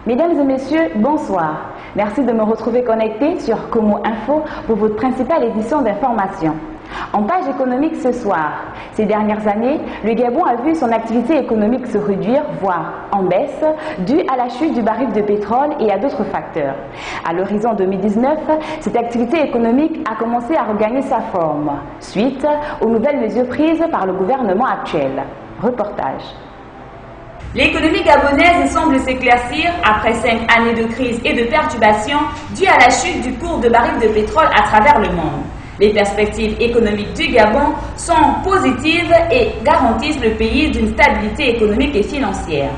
Mesdames et messieurs, bonsoir. Merci de me retrouver connecté sur Como Info pour votre principale édition d'information. En page économique ce soir, ces dernières années, le Gabon a vu son activité économique se réduire, voire en baisse, due à la chute du baril de pétrole et à d'autres facteurs. À l'horizon 2019, cette activité économique a commencé à regagner sa forme, suite aux nouvelles mesures prises par le gouvernement actuel. Reportage. L'économie gabonaise semble s'éclaircir après 5 années de crise et de perturbations dues à la chute du cours de baril de pétrole à travers le monde. Les perspectives économiques du Gabon sont positives et garantissent le pays d'une stabilité économique et financière.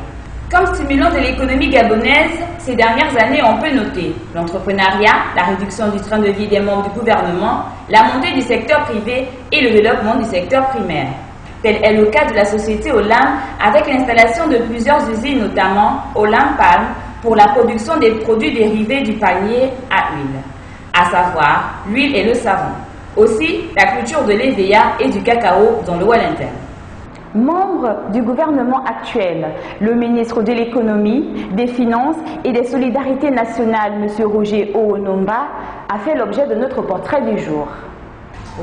Comme stimulant de l'économie gabonaise, ces dernières années, on peut noter l'entrepreneuriat, la réduction du train de vie des membres du gouvernement, la montée du secteur privé et le développement du secteur primaire. Tel est le cas de la société Olam avec l'installation de plusieurs usines, notamment Olam Palm, pour la production des produits dérivés du palmier à huile, à savoir l'huile et le savon. Aussi, la culture de l'EVA et du cacao dans le Wellington. Membre du gouvernement actuel, le ministre de l'économie, des finances et des solidarités nationales, M. Roger Owonomba, a fait l'objet de notre portrait du jour.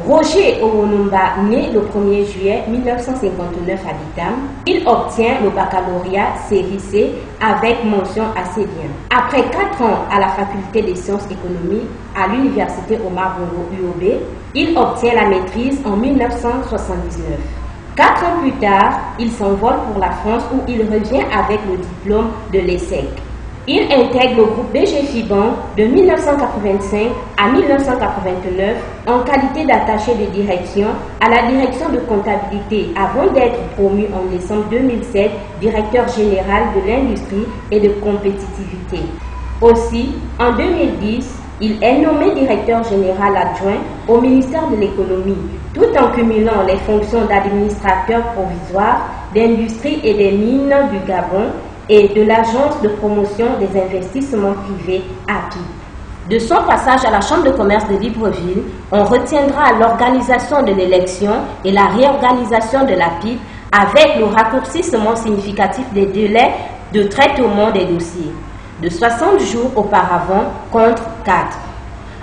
Roger Owonomba, né le 1er juillet 1959 à Bitam, il obtient le baccalauréat série C avec mention assez bien. Après 4 ans à la faculté des sciences économiques à l'université Omar Bongo UOB, il obtient la maîtrise en 1979. 4 ans plus tard, il s'envole pour la France où il revient avec le diplôme de l'ESSEC. Il intègre le groupe BG Fiban de 1985 à 1989 en qualité d'attaché de direction à la direction de comptabilité avant d'être promu en décembre 2007 directeur général de l'industrie et de compétitivité. Aussi, en 2010, il est nommé directeur général adjoint au ministère de l'économie, tout en cumulant les fonctions d'administrateur provisoire d'industrie et des mines du Gabon et de l'Agence de promotion des investissements privés API. De son passage à la Chambre de commerce de Libreville, on retiendra l'organisation de l'élection et la réorganisation de l'API avec le raccourcissement significatif des délais de traitement des dossiers, de 60 jours auparavant contre 4.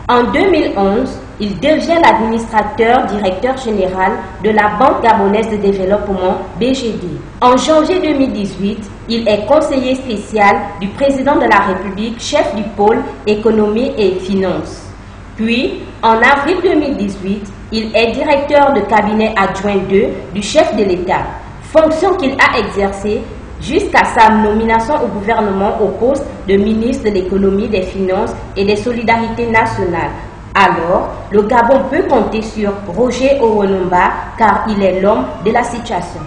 En 2011, il devient l'administrateur directeur général de la Banque gabonaise de développement BGD. En janvier 2018, il est conseiller spécial du président de la République, chef du pôle économie et finances. Puis, en avril 2018, il est directeur de cabinet adjoint 2 du chef de l'État, fonction qu'il a exercée jusqu'à sa nomination au gouvernement au poste de ministre de l'économie, des finances et des solidarités nationales. Alors, le Gabon peut compter sur Roger Owonomba car il est l'homme de la situation.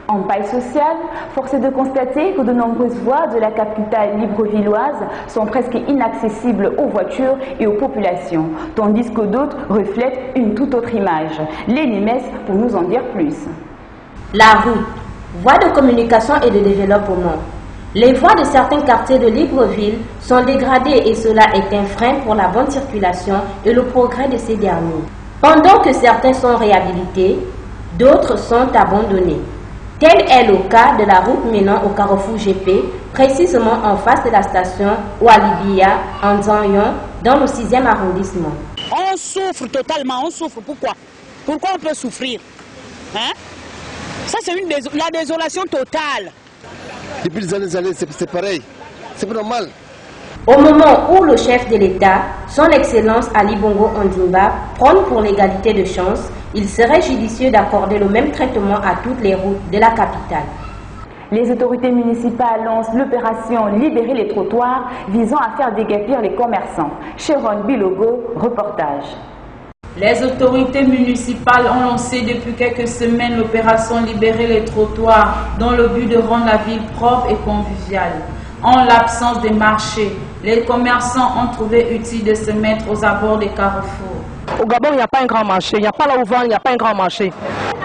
En paille sociale, force est de constater que de nombreuses voies de la capitale librevilloise sont presque inaccessibles aux voitures et aux populations, tandis que d'autres reflètent une toute autre image. Lénie Mess pour nous en dire plus. La route, voie de communication et de développement. Les voies de certains quartiers de Libreville sont dégradées et cela est un frein pour la bonne circulation et le progrès de ces derniers. Pendant que certains sont réhabilités, d'autres sont abandonnés. Tel est le cas de la route menant au carrefour GP, précisément en face de la station Oualibia, en Zanyon, dans le 6e arrondissement. On souffre totalement, on souffre. Pourquoi? Pourquoi on peut souffrir? Hein? Ça, c'est la désolation totale. Depuis les années, c'est pareil. C'est pas normal. Au moment où le chef de l'État, son Excellence Ali Bongo Ondimba, prône pour l'égalité de chance, il serait judicieux d'accorder le même traitement à toutes les routes de la capitale. Les autorités municipales lancent l'opération Libérer les trottoirs visant à faire déguerpir les commerçants. Sharon Bilogo, reportage. Les autorités municipales ont lancé depuis quelques semaines l'opération Libérer les trottoirs dans le but de rendre la ville propre et conviviale. En l'absence des marchés, les commerçants ont trouvé utile de se mettre aux abords des carrefours. Au Gabon, il n'y a pas un grand marché. Il n'y a pas là où vendre, il n'y a pas un grand marché.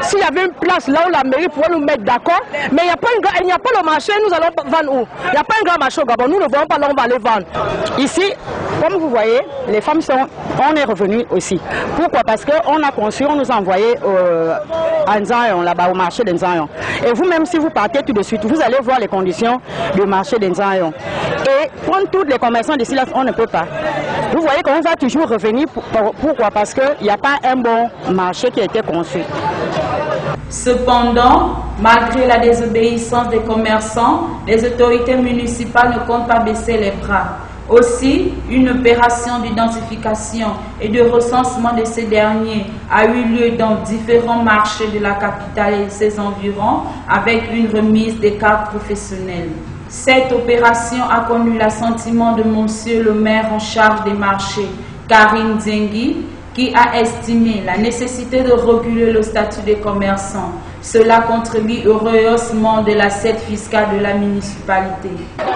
S'il y avait une place là où la mairie pourrait nous mettre d'accord, mais il n'y a pas le marché, nous allons vendre où? Il n'y a pas un grand marché au Gabon, nous ne voyons pas là où on va aller vendre. Ici, comme vous voyez, les femmes on est revenus aussi. Pourquoi? Parce qu'on a conçu, on nous a envoyé à Nzayon, là-bas au marché de Nzayon. Et vous-même, si vous partez tout de suite, vous allez voir les conditions du marché de Nzayon. Et prendre tous les commerçants d'ici là, on ne peut pas. Vous voyez qu'on va toujours revenir. Pourquoi? Parce qu'il n'y a pas un bon marché qui a été conçu. Cependant, malgré la désobéissance des commerçants, les autorités municipales ne comptent pas baisser les bras. Aussi, une opération d'identification et de recensement de ces derniers a eu lieu dans différents marchés de la capitale et ses environs avec une remise des cartes professionnelles. Cette opération a connu l'assentiment de monsieur le maire en charge des marchés, Karine Zengi, qui a estimé la nécessité de réguler le statut des commerçants. Cela contribue au rehaussement de l'assiette fiscale de la municipalité.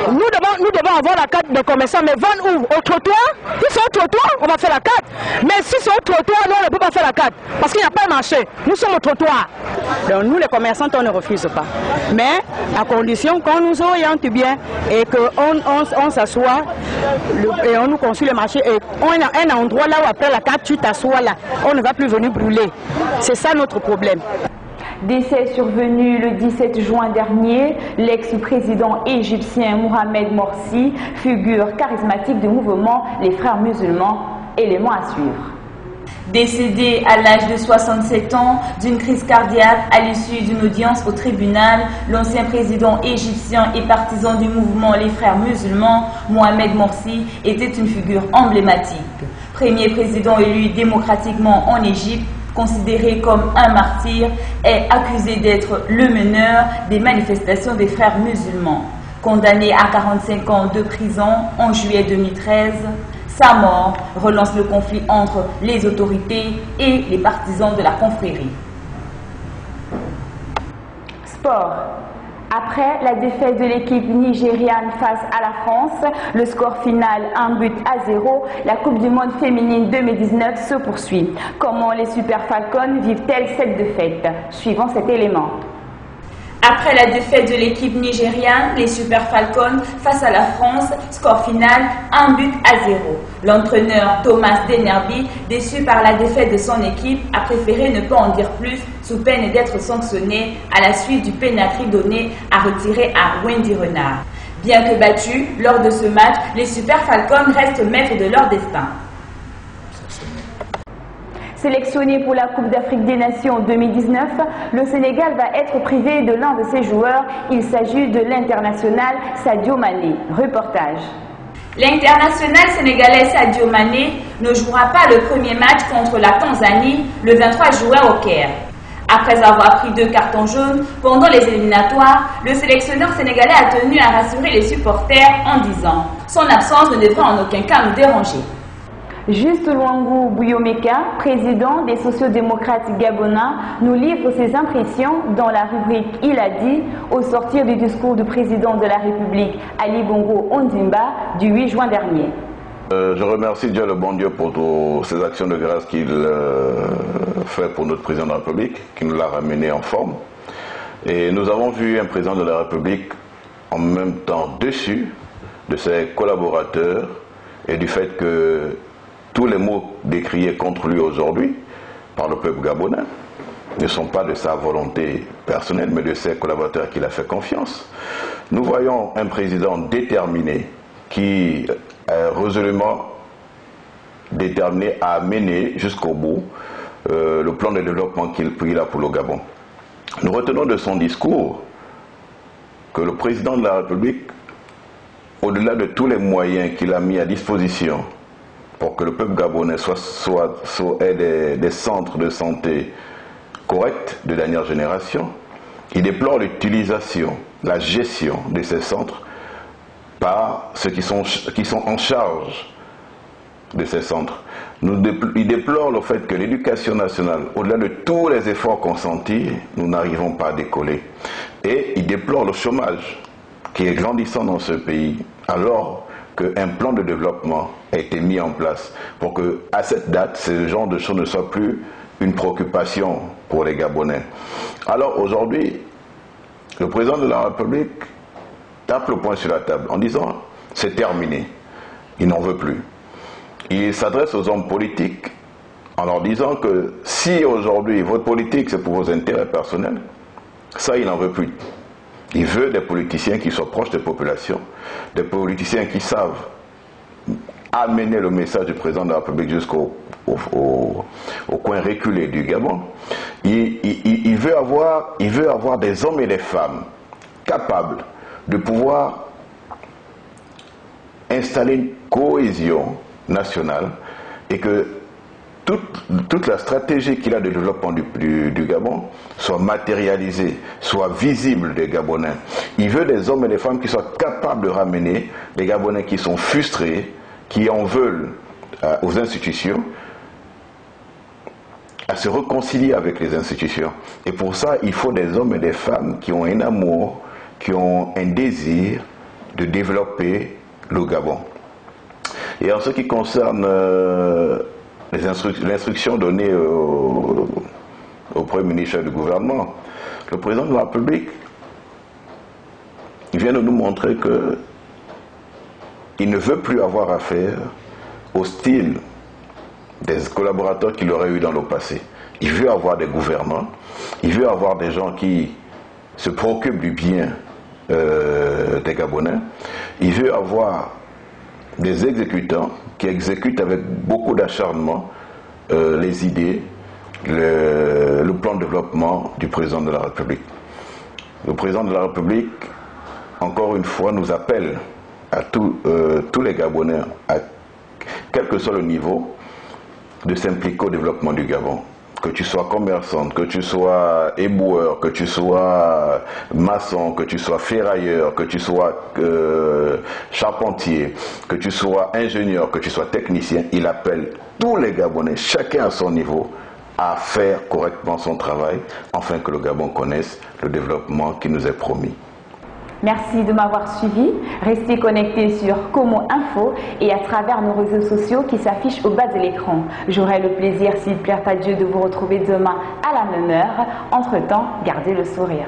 Nous devons avoir la carte de commerçant, mais vendre où? Au trottoir? Si c'est au trottoir, on va faire la carte. Mais si c'est au trottoir, nous, on ne peut pas faire la carte. Parce qu'il n'y a pas de marché. Nous sommes au trottoir. Donc nous, les commerçants, on ne refuse pas. Mais à condition qu'on nous oriente bien et qu'on s'assoit et on nous construit le marché. Et on a un endroit là où après la carte, tu t'assois là. On ne va plus venir brûler. C'est ça notre problème. Décès survenu le 17 juin dernier, l'ex-président égyptien Mohamed Morsi, figure charismatique du mouvement Les Frères musulmans, élément à suivre. Décédé à l'âge de 67 ans d'une crise cardiaque à l'issue d'une audience au tribunal, l'ancien président égyptien et partisan du mouvement Les Frères musulmans, Mohamed Morsi, était une figure emblématique. Premier président élu démocratiquement en Égypte, considéré comme un martyr, est accusé d'être le meneur des manifestations des Frères musulmans. Condamné à 45 ans de prison en juillet 2013, sa mort relance le conflit entre les autorités et les partisans de la confrérie. Sport. Après la défaite de l'équipe nigériane face à la France, le score final 1-0, la Coupe du Monde féminine 2019 se poursuit. Comment les Super Falcons vivent-elles cette défaite? Suivant cet élément. Après la défaite de l'équipe nigériane, les Super Falcons face à la France, score final 1-0. L'entraîneur Thomas Denerby, déçu par la défaite de son équipe, a préféré ne pas en dire plus sous peine d'être sanctionné à la suite du pénalty donné à retirer à Wendy Renard. Bien que battus, lors de ce match, les Super Falcons restent maîtres de leur destin. Sélectionné pour la Coupe d'Afrique des Nations 2019, le Sénégal va être privé de l'un de ses joueurs. Il s'agit de l'international Sadio Mané. Reportage. L'international sénégalais Sadio Mané ne jouera pas le premier match contre la Tanzanie le 23 juin au Caire. Après avoir pris 2 cartons jaunes pendant les éliminatoires, le sélectionneur sénégalais a tenu à rassurer les supporters en disant « Son absence ne devrait en aucun cas nous déranger ». Juste Luangu Bouyomeka, président des sociodémocrates gabonais, nous livre ses impressions dans la rubrique « Il a dit » au sortir du discours du président de la République, Ali Bongo Ondimba, du 8 juin dernier. Je remercie Dieu le bon Dieu pour toutes ces actions de grâce qu'il fait pour notre président de la République, qui nous l'a ramené en forme. Et nous avons vu un président de la République en même temps déçu de ses collaborateurs et du fait que tous les mots décriés contre lui aujourd'hui par le peuple gabonais ne sont pas de sa volonté personnelle, mais de ses collaborateurs qu'il a fait confiance. Nous voyons un président déterminé qui est résolument déterminé à mener jusqu'au bout le plan de développement qu'il a pour le Gabon. Nous retenons de son discours que le président de la République, au-delà de tous les moyens qu'il a mis à disposition pour que le peuple gabonais ait des centres de santé corrects de dernière génération, il déplore l'utilisation, la gestion de ces centres par ceux qui sont en charge de ces centres. Il déplore le fait que l'éducation nationale, au-delà de tous les efforts consentis, nous n'arrivons pas à décoller. Et il déplore le chômage qui est grandissant dans ce pays, alors qu'un plan de développement a été mis en place pour que, à cette date, ce genre de choses ne soit plus une préoccupation pour les Gabonais. Alors aujourd'hui, le président de la République tape le poing sur la table en disant c'est terminé, il n'en veut plus. Il s'adresse aux hommes politiques en leur disant que si aujourd'hui votre politique c'est pour vos intérêts personnels, ça il n'en veut plus. Il veut des politiciens qui soient proches des populations, des politiciens qui savent amener le message du président de la République jusqu'au coin reculé du Gabon. Il veut avoir des hommes et des femmes capables de pouvoir installer une cohésion nationale et que toute la stratégie qu'il a de développement du Gabon soit matérialisée, soit visible des Gabonais. Il veut des hommes et des femmes qui soient capables de ramener les Gabonais qui sont frustrés, qui en veulent aux institutions, à se réconcilier avec les institutions. Et pour ça, il faut des hommes et des femmes qui ont un amour, qui ont un désir de développer le Gabon. Et en ce qui concerne l'instruction donnée au Premier ministre du gouvernement, le président de la République vient de nous montrer qu'il ne veut plus avoir affaire au style des collaborateurs qu'il aurait eu dans le passé. Il veut avoir des gouvernants, il veut avoir des gens qui se préoccupent du bien des Gabonais, il veut avoir des exécutants qui exécutent avec beaucoup d'acharnement les idées, le plan de développement du président de la République. Le président de la République, encore une fois, nous appelle à tous les Gabonais, quel que soit le niveau, de s'impliquer au développement du Gabon. Que tu sois commerçant, que tu sois éboueur, que tu sois maçon, que tu sois ferrailleur, que tu sois charpentier, que tu sois ingénieur, que tu sois technicien, il appelle tous les Gabonais, chacun à son niveau, à faire correctement son travail, afin que le Gabon connaisse le développement qui nous est promis. Merci de m'avoir suivi. Restez connectés sur Como Info et à travers nos réseaux sociaux qui s'affichent au bas de l'écran. J'aurai le plaisir, s'il plaît à Dieu, de vous retrouver demain à la même heure. Entre-temps, gardez le sourire.